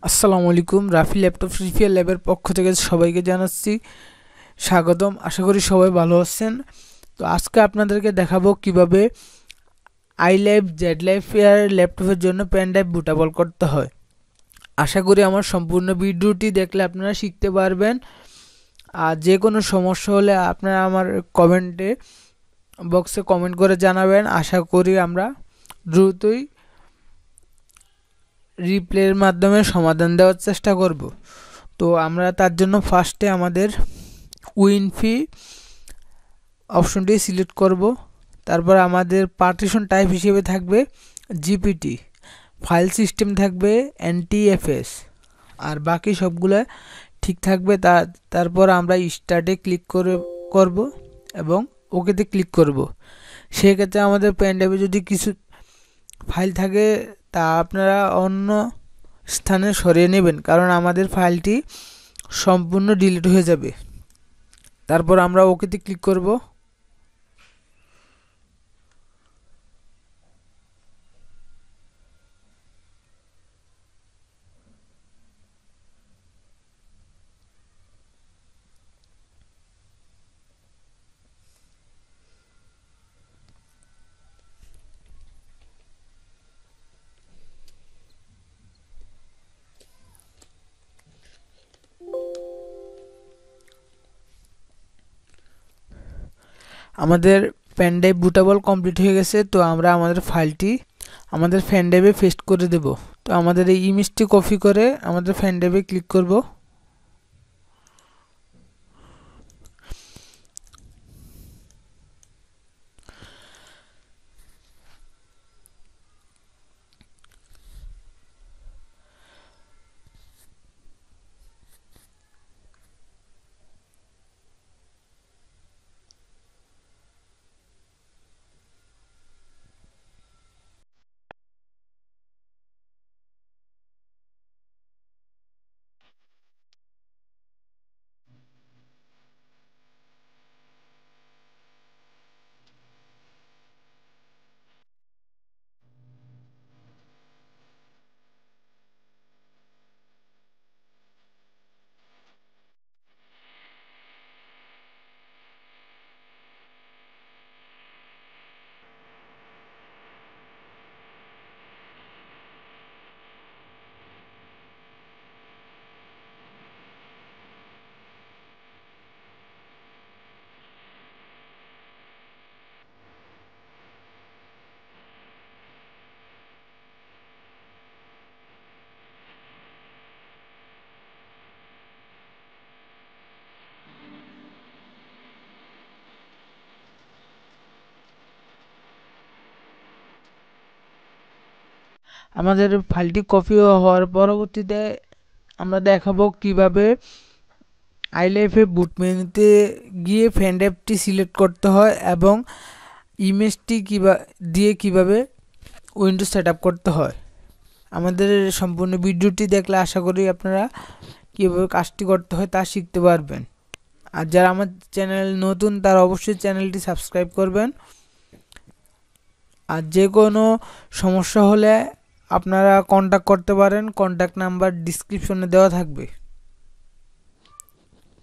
আসসালামু আলাইকুম। Rafi laptop repair ল্যাবের পক্ষ থেকে সবাইকে জানাচ্ছি স্বাগতম। আশা করি সবাই ভালো আছেন। তো আজকে আপনাদেরকে দেখাবো কিভাবে আইল্যাব জেড লাইফ এয়ার ল্যাপটপের জন্য পেন ড্রাইভ বুটেবল করতে হয়। আশা করি আমার সম্পূর্ণ ভিডিওটি দেখলে আপনারা শিখতে পারবেন। আর যে কোনো সমস্যা হলে আপনারা আমার কমেন্টে বক্সে কমেন্ট করে জানাবেন। আশা করি আমরা দ্রুতই রিপ্লের মাধ্যমে সমাধান দেওয়ার চেষ্টা করব। তো আমরা তার জন্য ফার্স্টে আমাদের উইনফি অপশনটি সিলেক্ট করব। তারপর আমাদের পার্টিশন টাইপ হিসেবে থাকবে জিপিটি, ফাইল সিস্টেম থাকবে এনটিএফএস, আর বাকি সবগুলো ঠিক থাকবে। তারপর আমরা স্টার্টে ক্লিক করব এবং ওকেতে ক্লিক করব। সেক্ষেত্রে আমাদের পেন ড্রাইভে যদি কিছু ফাইল থাকে তা আপনারা অন্য স্থানে সরিয়ে নেবেন, কারণ আমাদের ফাইলটি সম্পূর্ণ ডিলিট হয়ে যাবে। তারপর আমরা ওকেতে ক্লিক করব। আমাদের পেন ড্রাইভ বুটেবল কমপ্লিট হয়ে গেছে। তো আমরা আমাদের ফাইলটি আমাদের পেন ড্রাইভে পেস্ট করে দেব। তো আমাদের এই ইমেজটি কপি করে আমাদের পেন ড্রাইভে ক্লিক করব। আমাদের ফাইলটি কপি হওয়ার পরবর্তীতে আমরা দেখাবো কিভাবে আইলাইফে বুট মেনুতে গিয়ে পেন ড্রাইভটি সিলেক্ট করতে হয় এবং ইমেজটি কিভাবে উইন্ডোজ সেট আপ করতে হয়। আমাদের সম্পূর্ণ ভিডিওটি দেখলে আশা করি আপনারা কীভাবে কাজটি করতে হয় তা শিখতে পারবেন। আর যারা আমার চ্যানেল নতুন তারা অবশ্যই চ্যানেলটি সাবস্ক্রাইব করবেন। আর যে কোনো সমস্যা হলে আপনারা কন্ট্যাক্ট করতে পারেন, কন্ট্যাক্ট নাম্বার ডিসক্রিপশনে দেওয়া থাকবে।